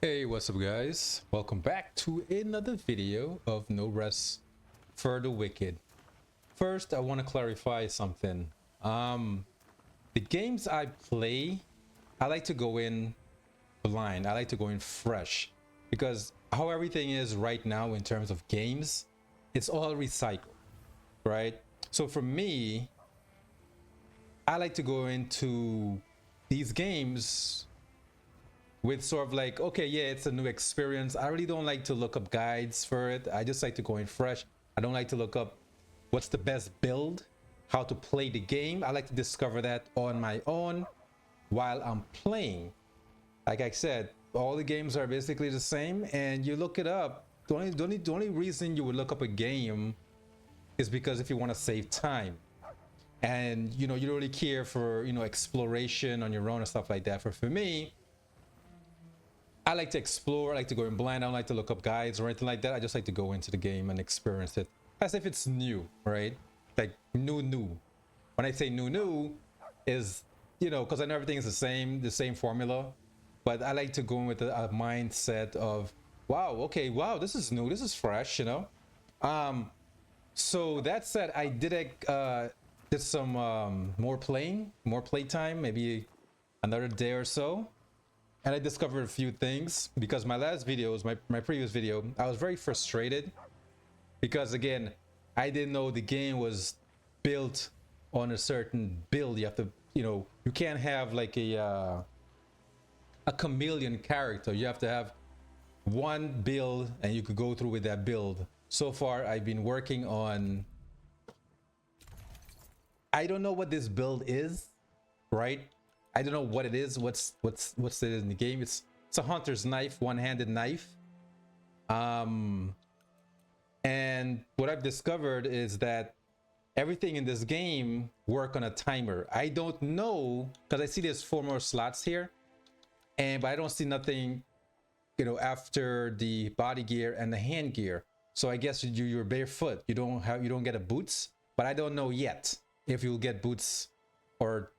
Hey, what's up guys? Welcome back to another video of No Rest for the Wicked. First, I want to clarify something. The games I play, I like to go in blind. I like to go in fresh because how everything is right now in terms of games, it's all recycled, right? So for me, I like to go into these games with sort of like, okay, yeah, it's a new experience. I really don't like to look up guides for it. I just like to go in fresh. I don't like to look up what's the best build, how to play the game. I like to discover that on my own while I'm playing. Like I said, all the games are basically the same, and you look it up. The only reason you would look up a game is because if you want to save time. And you don't really care for exploration on your own and stuff like that. For me, I like to explore. I like to go in blind. I don't like to look up guides or anything like that. I just like to go into the game and experience it as if it's new, right? Like new. When I say new is, because I know everything is the same formula. But I like to go in with a mindset of, wow, okay, wow, this is new, this is fresh. So that said, I did some more playtime, maybe another day or so. And I discovered a few things because my last videos, my previous video, I was very frustrated because again, I didn't know the game was built on a certain build. You have to, you can't have like a chameleon character. You have to have one build and you could go through with that build. So far, I've been working on, I don't know what this build is, right? I don't know what it is. What's it in the game? It's a hunter's knife, one-handed knife. And what I've discovered is that everything in this game work on a timer. I don't know because I see there's 4 more slots here, but I don't see nothing, after the body gear and the hand gear. So I guess you're barefoot. You don't get a boots, but I don't know yet if you'll get boots or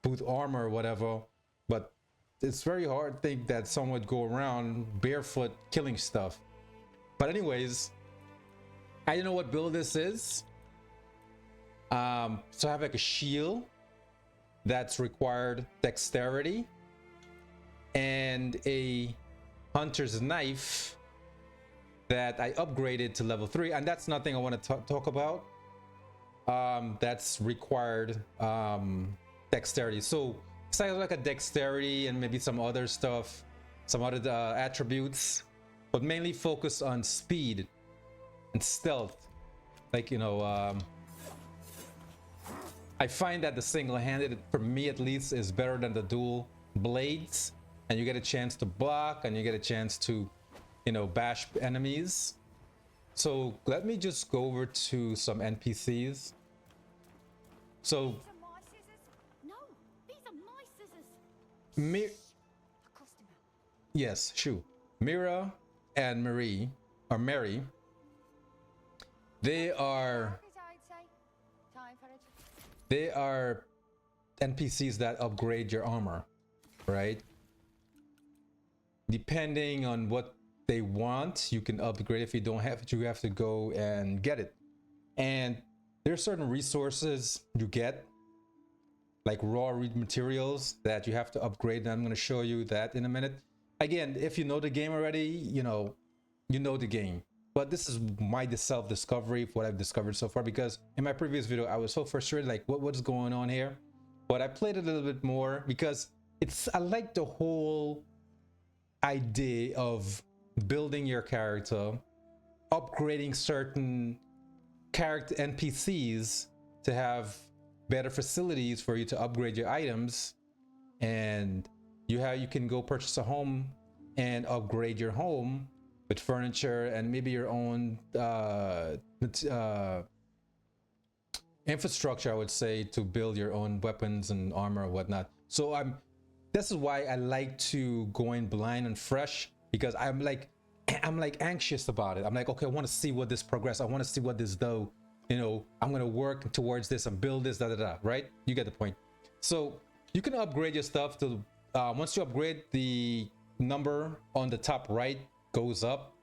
boot armor or whatever. But it's very hard to think that someone would go around barefoot killing stuff. But anyways, I don't know what build this is. So I have like a shield that's required dexterity and a hunter's knife that I upgraded to level 3, and that's nothing I want to talk about. That's required dexterity. So it's like a dexterity and maybe some other stuff, some other attributes, but mainly focus on speed and stealth. Like, I find that the single-handed, for me at least, is better than the dual blades, and you get a chance to block and you get a chance to, bash enemies. So let me just go over to some NPCs. So yes, Shu, Mira and Marie, or Mary, they are NPCs that upgrade your armor, right? Depending on what they want, you can upgrade. If you don't have it, you have to go and get it. And there are certain resources you get, like raw materials, that you have to upgrade, and I'm going to show you that in a minute. Again, if you know the game already, you know the game. But this is my self-discovery for what I've discovered so far, because in my previous video I was so frustrated, like what's going on here. But I played it a little bit more because I like the whole idea of building your character, upgrading certain character NPCs to have better facilities for you to upgrade your items, and you can go purchase a home and upgrade your home with furniture and maybe your own infrastructure, I would say, to build your own weapons and armor or whatnot. So this is why I like to go in blind and fresh, because I'm like anxious about it. I'm like, okay, I want to see what this progress. I want to see what this do. I'm gonna work towards this and build this, right? You get the point. So you can upgrade your stuff to once you upgrade the number on the top right goes up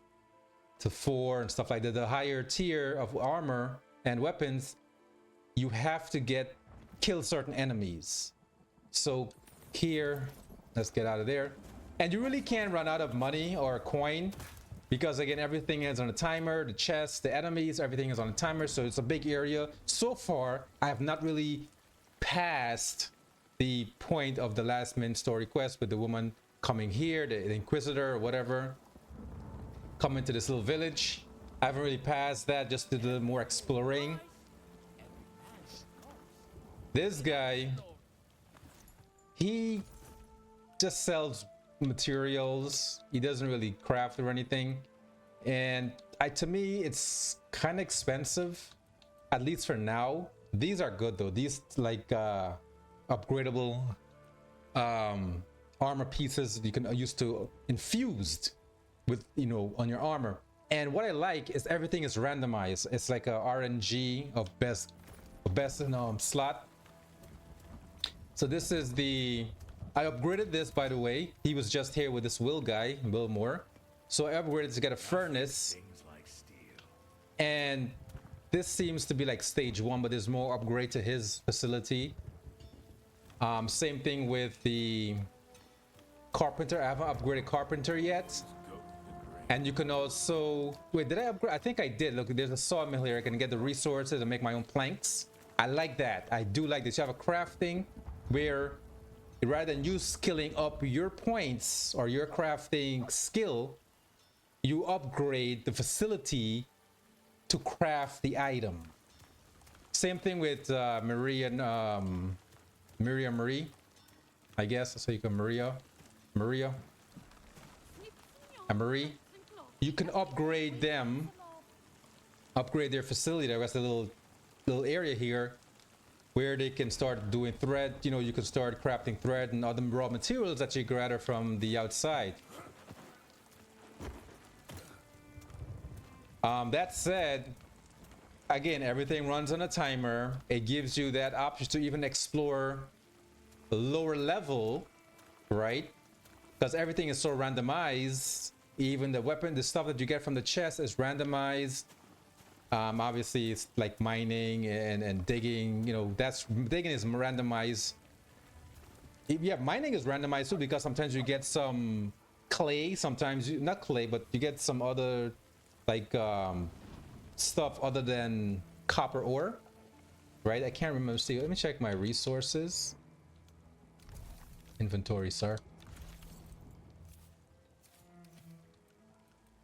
to 4 and stuff like that. The higher tier of armor and weapons, you have to kill certain enemies. So here, let's get out of there. And you really can't run out of money or coin, because again, everything is on a timer. The chests, the enemies, everything is on a timer. So it's a big area. So far, I have not really passed the point of the last main story quest with the woman coming here, the Inquisitor or whatever, coming to this little village. I haven't really passed that, just did a little more exploring. This guy, he just sells materials. He doesn't really craft or anything, and to me it's kind of expensive, at least for now. These are good though. These like upgradable armor pieces you can use to infused with, you know, on your armor. And what I like is everything is randomized. It's like a RNG of best slot. So this is I upgraded this, by the way. He was just here with this Will guy, Will Moore. So I upgraded to get a furnace. And this seems to be like stage 1, but there's more upgrade to his facility. Same thing with the carpenter. I haven't upgraded carpenter yet. And you can also, wait, did I upgrade? I think I did. Look, there's a sawmill here. I can get the resources and make my own planks. I like that. I do like this. You have a crafting where rather than you skilling up your points or your crafting skill, you upgrade the facility to craft the item. Same thing with Marie, I guess that's how you can Maria and Marie. You can upgrade them, upgrade their facility. There's a little area here where they can start doing thread. You know, you can start crafting thread and other raw materials that you gather from the outside. That said, again, everything runs on a timer. It gives you that option to even explore the lower level, right? Because everything is so randomized. Even the weapon, the stuff that you get from the chest is randomized. Obviously it's like mining and digging, you know, digging is randomized. Yeah, mining is randomized too, because sometimes you get some clay, sometimes not clay, but you get some other like stuff other than copper ore, right? I can't remember. See, let me check my resources. Inventory, sir.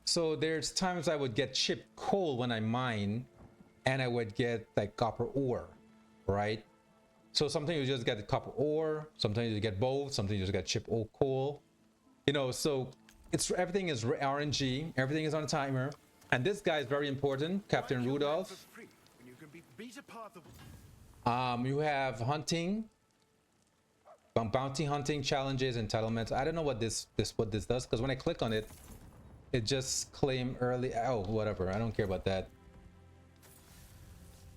So there's times I would get chipped coal when I mine, and I would get like copper ore, right? So sometimes you just get the copper ore, sometimes you get both, sometimes you just get chipped coal, you know. So it's everything is RNG, everything is on a timer, and this guy is very important, Captain Rudolph. You have hunting, bounty hunting challenges, entitlements. I don't know what this does, because when I click on it, it just claim early. Oh, whatever. I don't care about that.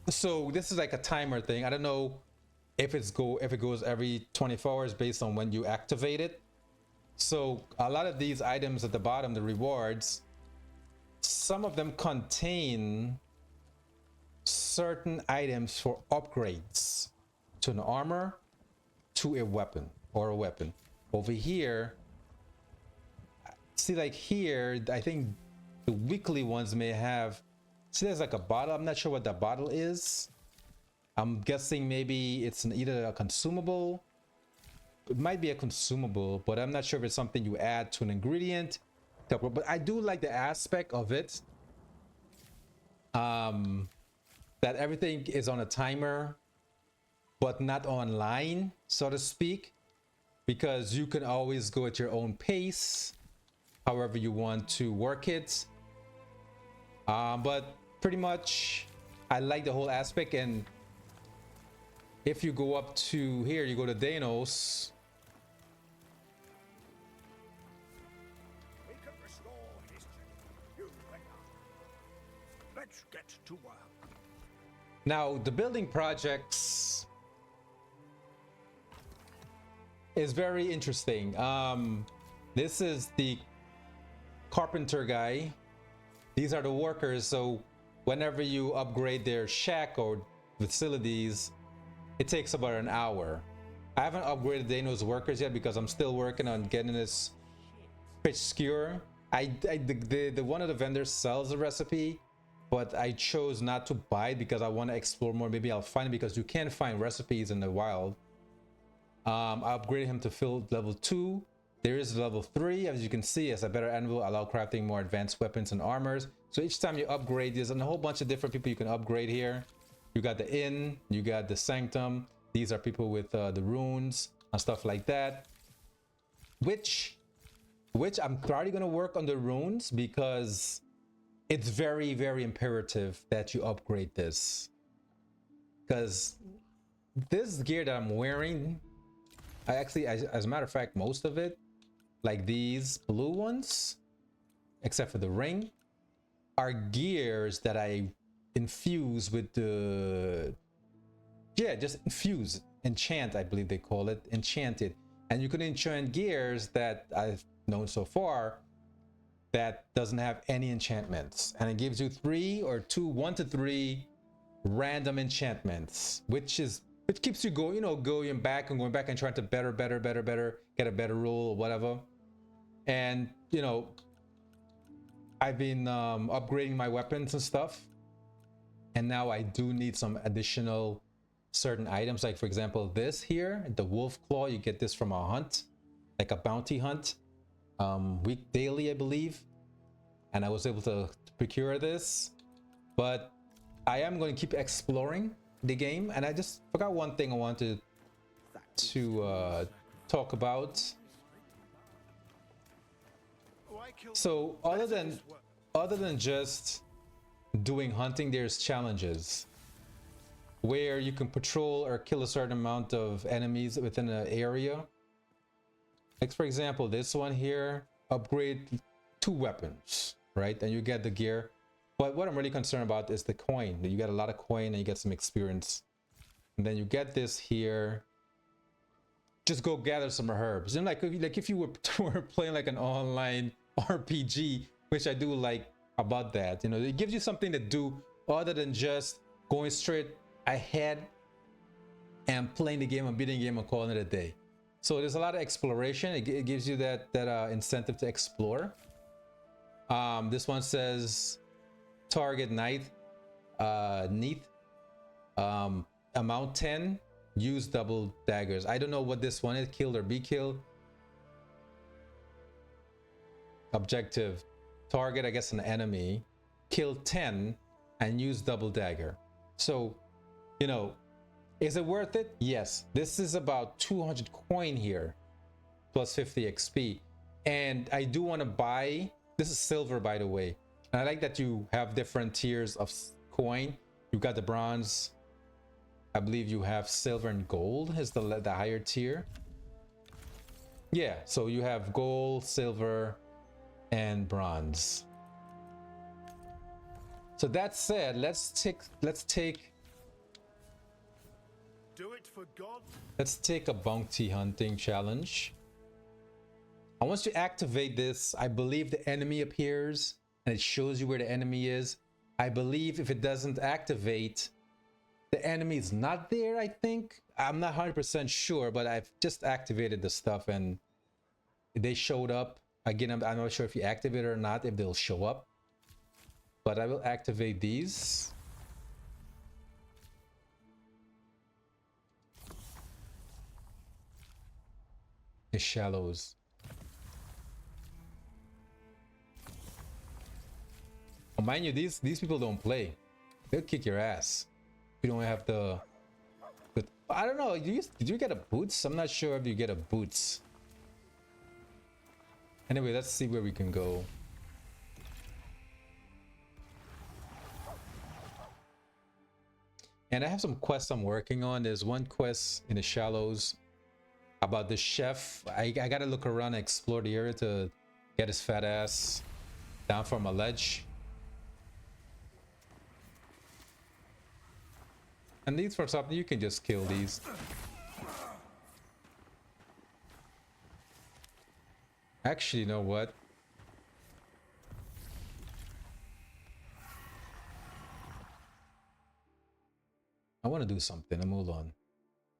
So this is like a timer thing. I don't know if it goes every 24 hours based on when you activate it. So a lot of these items at the bottom, the rewards, some of them contain certain items for upgrades to an armor, to a weapon or a weapon. Over here, see, like here, I think the weekly ones may have, see, there's like a bottle. I'm not sure what that bottle is. I'm guessing maybe it's either a consumable. It might be a consumable, but I'm not sure if it's something you add to an ingredient. But I do like the aspect of it, that everything is on a timer, but not online, so to speak, because you can always go at your own pace, however you want to work it. But pretty much I like the whole aspect. And if you go up to here, you go to Danos, We can restore history. You and I. Let's get to work. now the building projects is very interesting. This is the carpenter guy. These are the workers. So whenever you upgrade their shack or facilities, it takes about an hour. I haven't upgraded Dano's workers yet because I'm still working on getting this pitch skewer. The one of the vendors sells a recipe, but I chose not to buy it because I want to explore more. Maybe I'll find it because you can't find recipes in the wild. I upgraded him to field level 2. There is level 3, as you can see, as a better anvil, allow crafting more advanced weapons and armors. So each time you upgrade, there's a whole bunch of different people you can upgrade here. You got the inn, you got the sanctum. These are people with the runes and stuff like that. Which I'm probably gonna work on the runes because it's very, very imperative that you upgrade this. Because this gear that I'm wearing, I actually, as a matter of fact, most of it, like these blue ones, except for the ring, are gears that I infuse with the, yeah, just infuse, enchant, I believe they call it, enchanted. And you can enchant gears that I've known so far that doesn't have any enchantments, and it gives you 1 to 3 random enchantments, which keeps you going, going back and trying to better, get a better rule or whatever. And I've been upgrading my weapons and stuff, and now I do need some additional certain items, like for example this here, the wolf claw. You get this from a hunt, like a bounty hunt, daily I believe, and I was able to procure this. But I am going to keep exploring the game, and I just forgot one thing I wanted to talk about. So other than just doing hunting, there's challenges where you can patrol or kill a certain amount of enemies within an area. Like for example, this one here, upgrade 2 weapons, right? And you get the gear. But what I'm really concerned about is the coin. You get a lot of coin and you get some experience. And then you get this here. Just go gather some herbs. And like if you were playing like an online RPG, which I do like about that, it gives you something to do other than just going straight ahead and playing the game and beating the game and calling it a day. So there's a lot of exploration. It gives you that incentive to explore. This one says target neath, amount 10, use double daggers. I don't know what this one is, killed or be killed. Objective, target, I guess, an enemy, kill 10 and use double dagger. So is it worth it? Yes. This is about 200 coin here plus 50 XP, and I do want to buy, this is silver by the way, and I like that you have different tiers of coin. You've got the bronze, I believe you have silver and gold is the higher tier. Yeah, so you have gold, silver, and bronze. So that said, let's take Do it for God. let's take a bounty hunting challenge. And once you activate this, I believe the enemy appears and it shows you where the enemy is. I believe if it doesn't activate, the enemy is not there, I think. I'm not 100% sure, but I've just activated the stuff and they showed up. Again, I'm not sure if you activate it or not, if they'll show up. But I will activate these. The shallows. Oh, mind you, these people don't play. They'll kick your ass. You don't have the I don't know. Did you get a boots? I'm not sure if you get a boots. Anyway, let's see where we can go. And I have some quests I'm working on. There's one quest in the shallows about the chef. I gotta look around and explore the area to get his fat ass down from a ledge. And these, for something, you can just kill these. Actually, you know what? I want to do something. Hold on.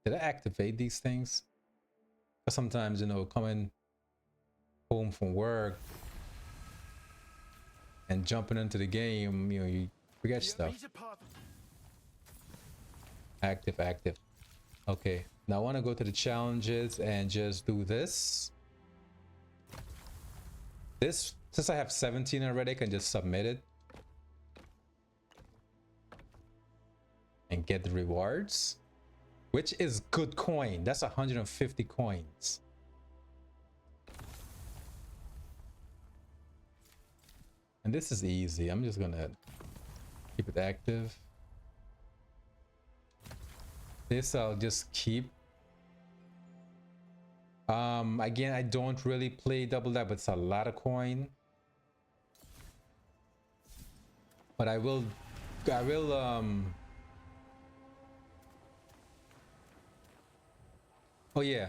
Did I activate these things? Because sometimes, you know, coming home from work and jumping into the game, you know, you forget stuff. Active, active. Okay. Now I want to go to the challenges and just do this. This, since I have 17 already, I can just submit it. And get the rewards. Which is good coin. That's 150 coins. And this is easy. I'm just gonna keep it active. This I'll just keep. Again, I don't really play Double Dab, but it's a lot of coin. But I will oh yeah.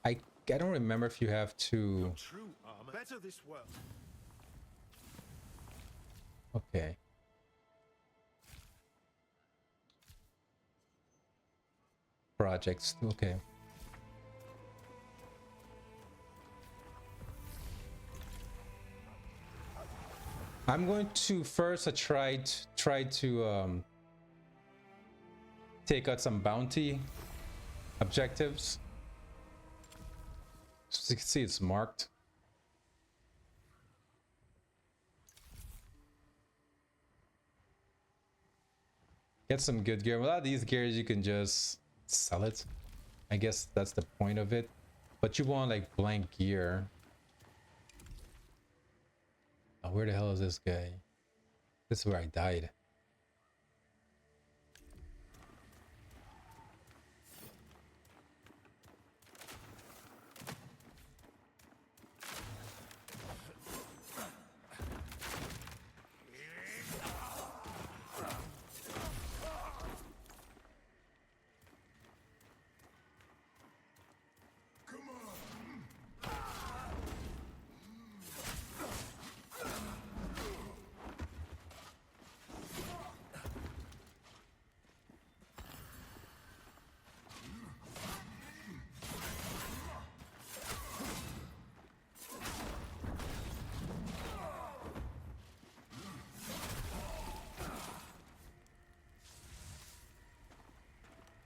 I don't remember if you have to. True armor. Better this world. Okay. Projects. Okay. I'm going to first try to take out some bounty objectives. So you can see it's marked. Get some good gear. A lot of these gears you can just sell it. I guess that's the point of it. But you want like blank gear. Oh, where the hell is this guy? This is where I died.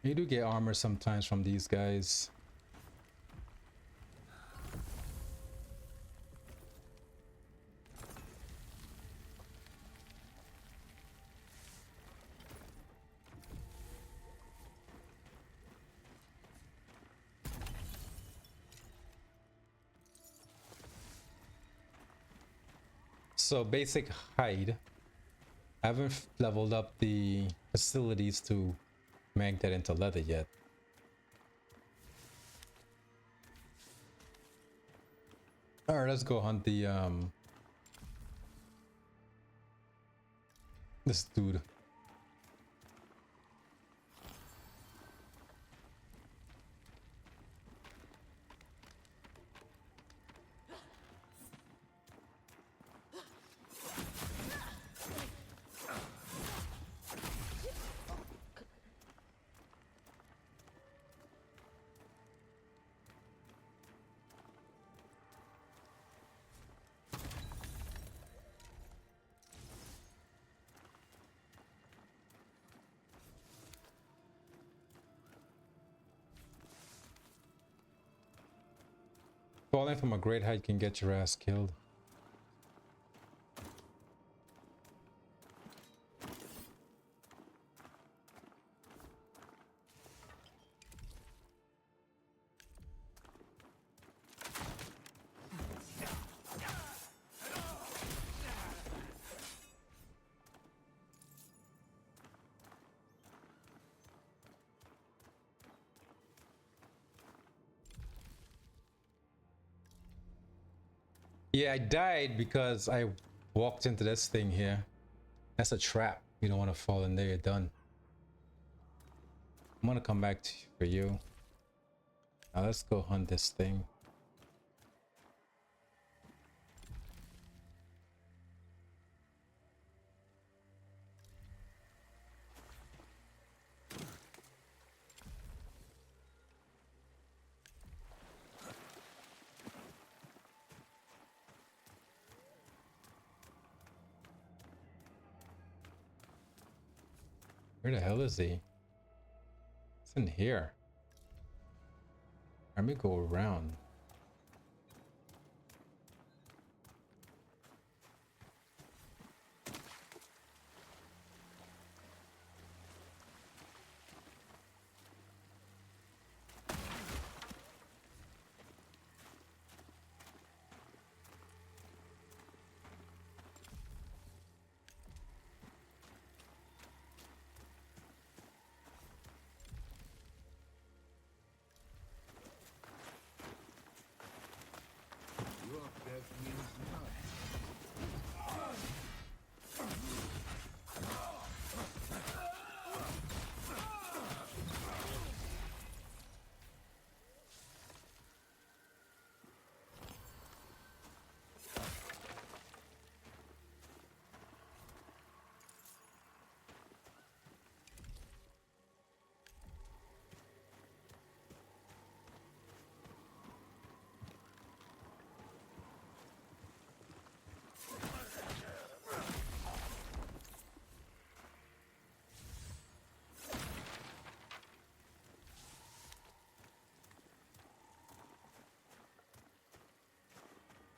You do get armor sometimes from these guys. So basic hide. I haven't leveled up the facilities to make that into leather yet. All right, let's go hunt the this dude. Falling from a great height can get your ass killed. Yeah, I died because I walked into this thing here. That's a trap. You don't want to fall in there, you're done. I'm gonna come back for you. Now let's go hunt this thing. Where the hell is he? It's in here. Let me go around. Your death means nothing.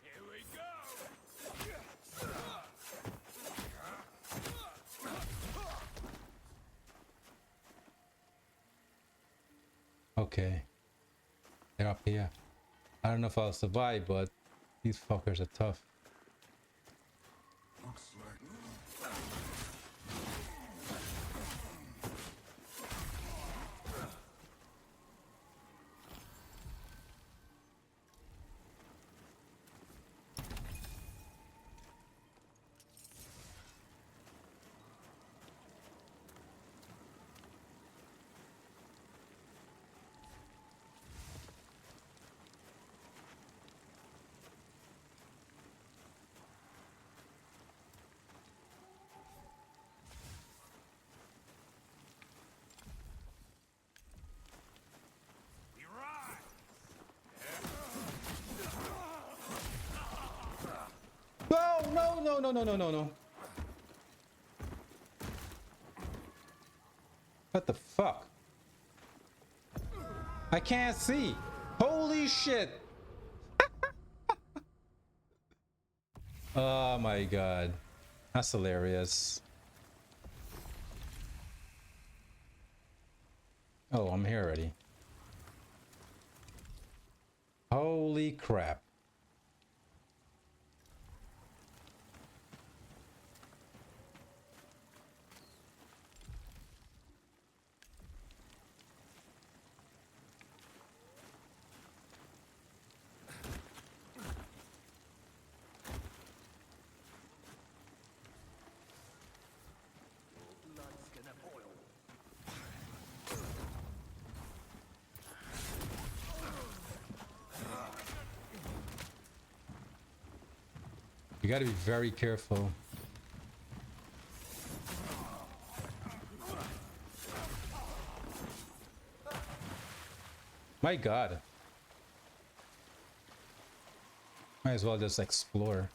Here we go! Okay. They're up here. I don't know if I'll survive, but these fuckers are tough. Looks like we ride. No. What the fuck? I can't see. Holy shit. Oh my god. That's hilarious. Oh, I'm here already. Holy crap. Blood's gonna boil. You gotta be very careful. My god. Might as well just explore.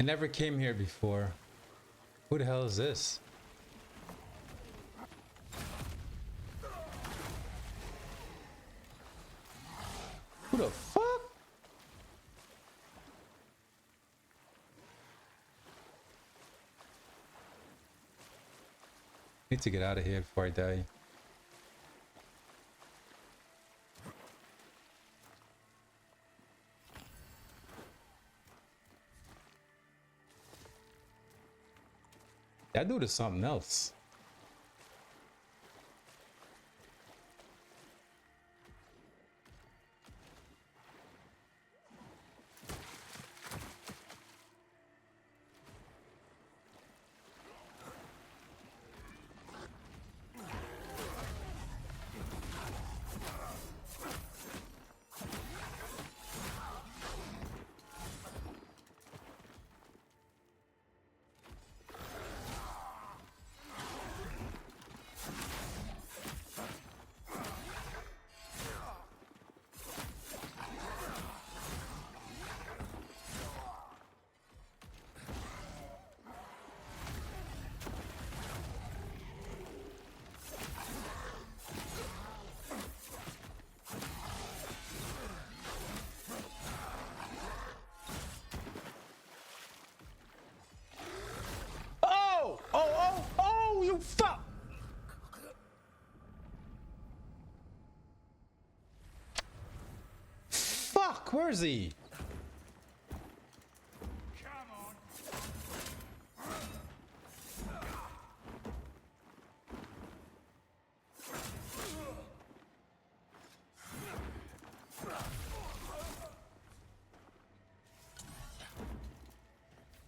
I never came here before. Who the hell is this? Who the fuck? Need to get out of here before I die. That dude is something else. Where is he? Come on.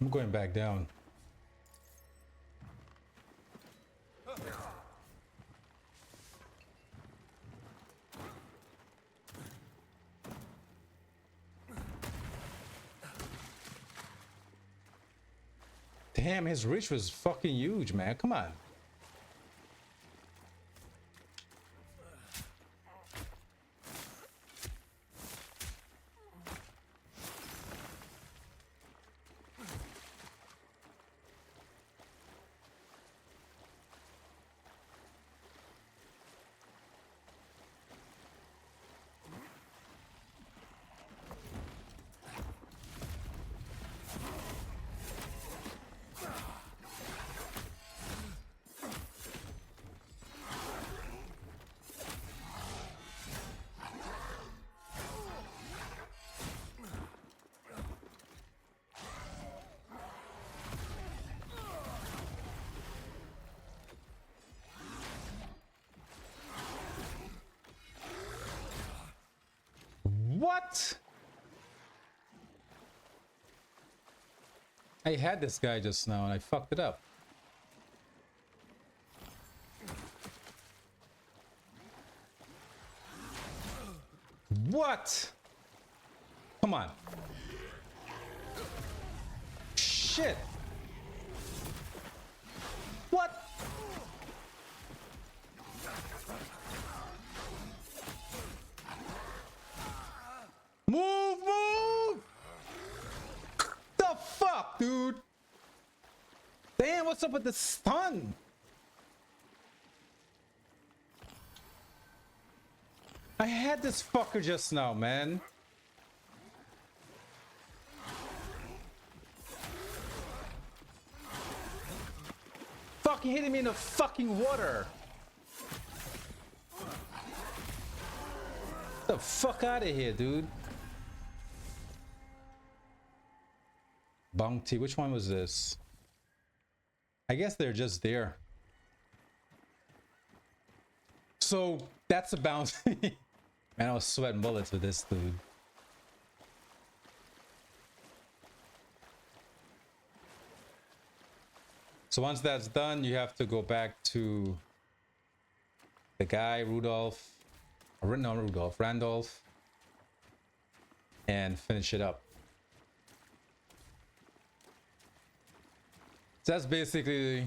I'm going back down. Damn, his reach was fucking huge, man. Come on. What? I had this guy just now and I fucked it up. What? Come on. Shit. What? Move, move! The fuck, dude? Damn, what's up with the stun? I had this fucker just now, man. Fucking hitting me in the fucking water. Get the fuck out of here, dude. Bounty, which one was this? I guess they're just there. So that's a bounty. Man, I was sweating bullets with this dude. So once that's done, you have to go back to the guy, Rudolph. Or no, Rudolph, Randolph. And finish it up. So that's basically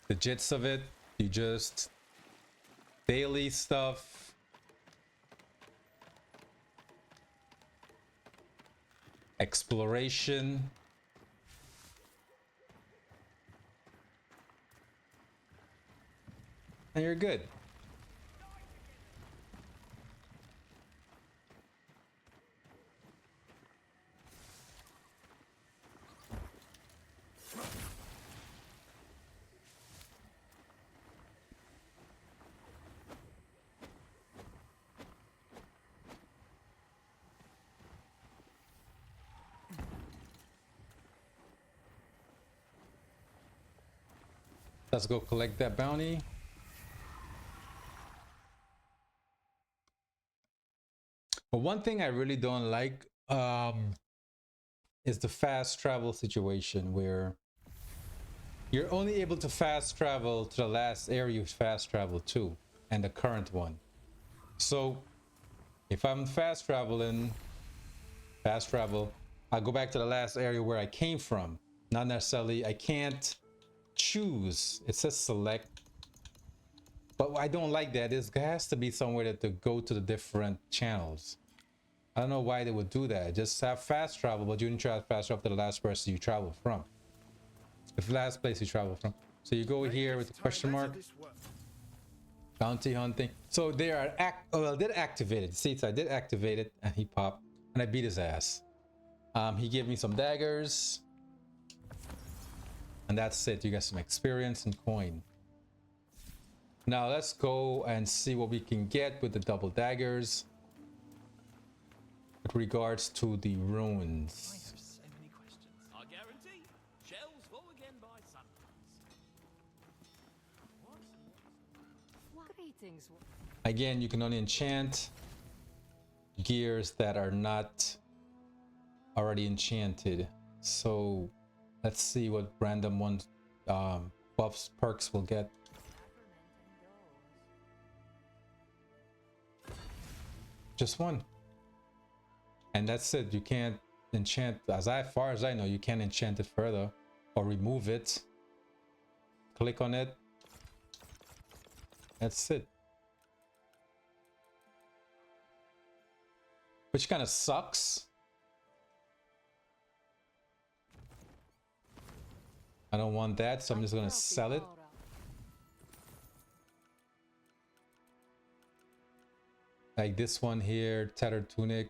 the gist of it. You just daily stuff, exploration, and you're good. Let's go collect that bounty. But one thing I really don't like is the fast travel situation where you're only able to fast travel to the last area you fast travel to and the current one. So if I'm fast travel, I'll go back to the last area where I came from. Not necessarily, I can't choose. It says select, but I don't like that. There has to be somewhere to go to the different channels. I don't know why they would do that. Just have fast travel, but you didn't try to fast travel to the last person you traveled from. The last place you traveled from. So you go here with the question mark. Bounty hunting. So they are I did activate it. See, so I did activate it and he popped and I beat his ass. He gave me some daggers. And that's it. You got some experience and coin. Now let's go and see what we can get with the double daggers. with regards to the I runes. have so many questions. I guarantee shelves full again by sunrise. Greetings. Again, you can only enchant gears that are not already enchanted. So let's see what random ones buffs perks will get. Just one. And that's it. You can't enchant, far as I know, you can't enchant it further or remove it. Click on it. That's it. Which kind of sucks. I don't want that, so I'm just gonna sell it. Like this one here, tattered tunic.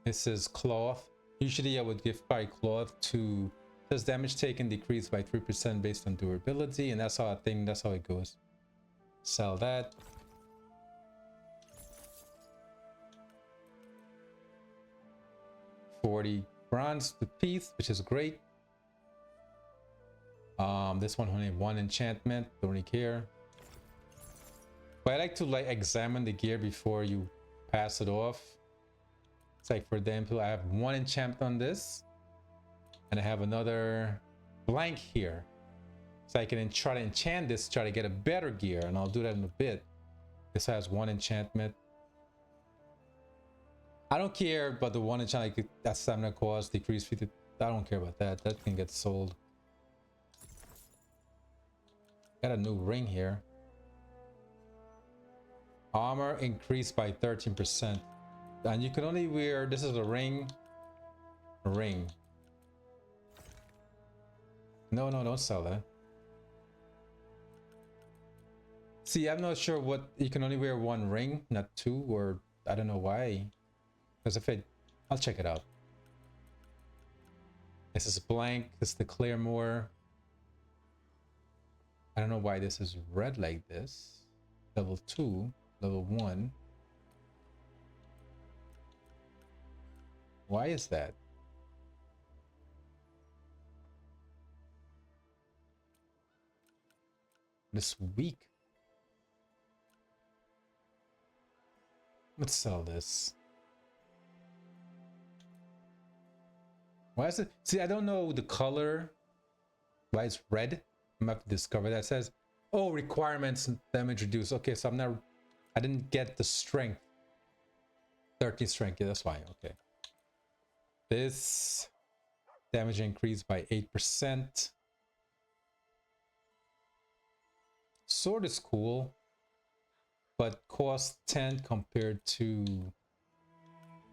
This is cloth. Usually I would give by cloth to does damage taken decreased by 3% based on durability, and that's how I think that's how it goes. Sell that. $40 bronze the piece, which is great. This one only one enchantment, don't really care. But I like to examine the gear before you pass it off. It's like, for example, I have one enchantment on this, and I have another blank here. So I can try to enchant this, try to get a better gear, and I'll do that in a bit. This has one enchantment. I don't care about the one enchantment, like that stamina cost, decrease 50. I don't care about that. That can get sold. Got a new ring here. Armor increased by 13%. And you can only wear, this is a ring. A ring. No, don't sell that. See, I'm not sure what, you can only wear one ring, not two, or I don't know why. Because if I'll check it out. This is blank, this is the Claremore. I don't know why this is red like this. Level 2, level 1. Why is that? This weak. Let's sell this. Why is it? See, I don't know the color. Why it's red? I'm gonna have to discover that. It says, oh, requirements damage reduced. Okay, so I didn't get the strength. 13 strength, yeah, that's fine. Okay. This damage increased by 8%. Sword is cool, but cost 10 compared to,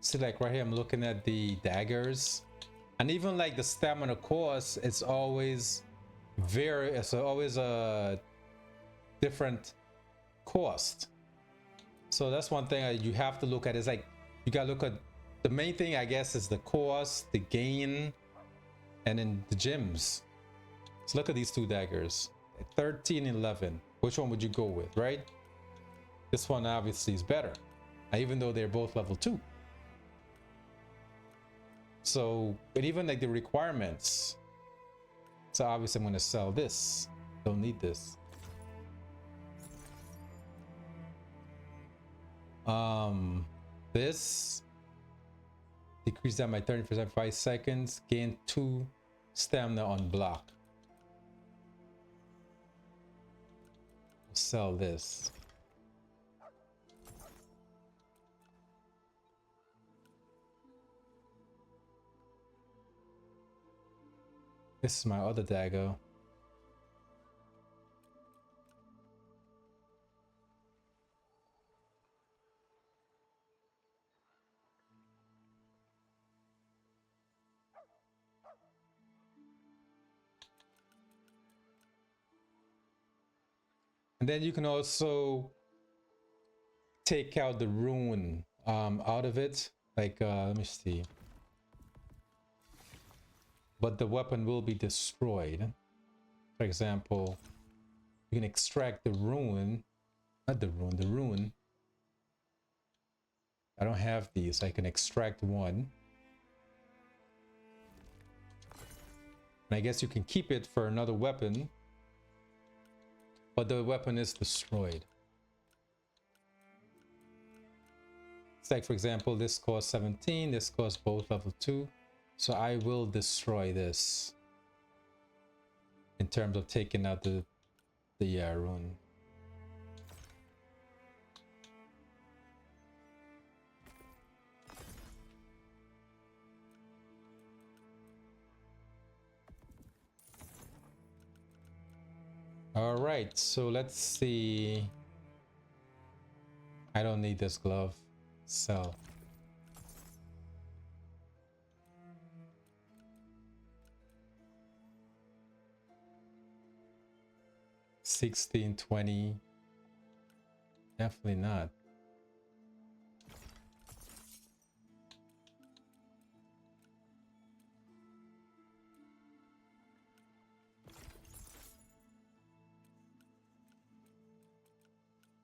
see, like right here, I'm looking at the daggers, and even like the stamina cost, it's always a different cost. So that's one thing you have to look at, is like, you gotta look at the main thing, I guess, is the cost, the gain, and then the gems. So look at these two daggers. 13, 11. Which one would you go with, right? This one obviously is better, even though they're both level 2. So, but even like the requirements. So obviously I'm going to sell this. Don't need this. This decrease that by 30%, 5 seconds, gain 2 stamina on block. Sell this. This is my other dagger. And then you can also take out the rune out of it. Like, let me see. But the weapon will be destroyed. For example, you can extract the rune, not the rune, the rune. I don't have these. I can extract one. And I guess you can keep it for another weapon. But the weapon is destroyed. It's like, for example, this costs 17. This costs both level 2. So I will destroy this. In terms of taking out the rune. All right, so let's see. I don't need this glove. Sell. $16.20. Definitely not.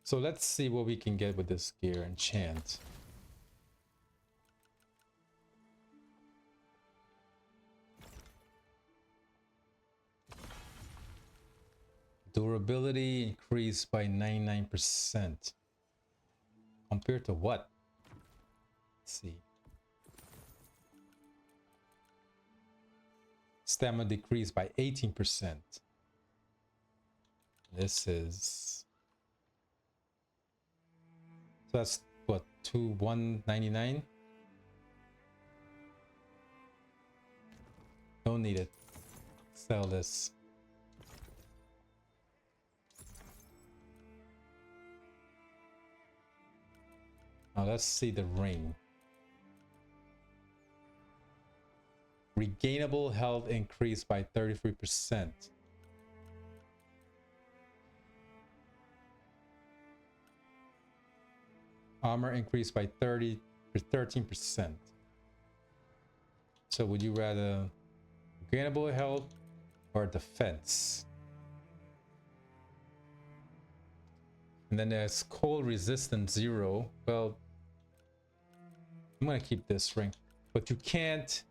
So let's see what we can get with this gear. Enchant. Durability increased by 99%. Compared to what? Let's see. Stamina decreased by 18%. This is... So that's what, 199? Don't need it. Sell this. Now let's see the ring. Regainable health increased by 33%. Armor increased by 13%. So would you rather regainable health or defense? And then there's cold resistance 0. Well, I'm gonna keep this ring, but you can't.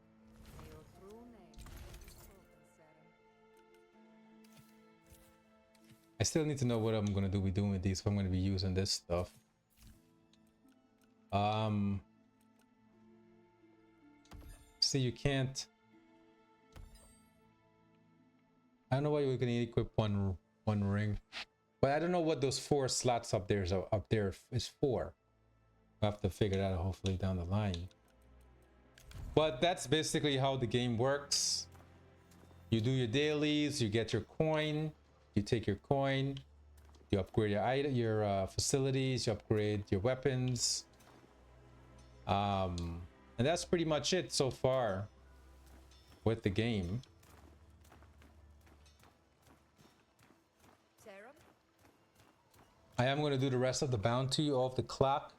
I still need to know what I'm gonna be doing with these. If I'm gonna be using this stuff. See, you can't. I don't know why you're gonna equip one ring, but I don't know what those 4 slots up there is for. We'll have to figure that out hopefully down the line. But that's basically how the game works. You do your dailies, you get your coin, you take your coin, you upgrade your facilities, you upgrade your weapons. And that's pretty much it so far with the game. I am going to do the rest of the bounty of the clock.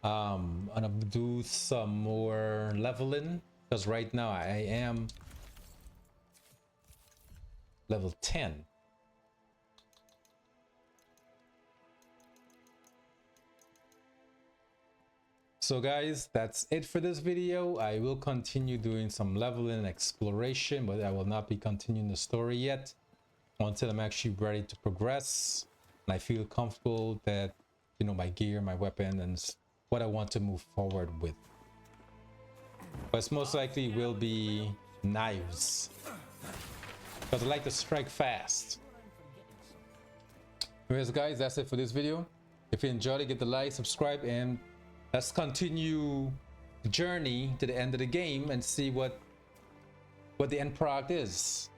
I'm gonna do some more leveling because right now I am level 10. So guys, that's it for this video. I will continue doing some leveling and exploration, but I will not be continuing the story yet until I'm actually ready to progress and I feel comfortable that, you know, my gear, my weapon, and what I want to move forward with. But it's most likely will be knives because I like to strike fast. Anyways guys, that's it for this video. If you enjoyed it, give the like, subscribe, and let's continue the journey to the end of the game and see what the end product is.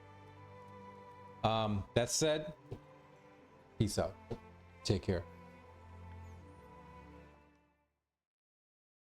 That said, peace out. Take care.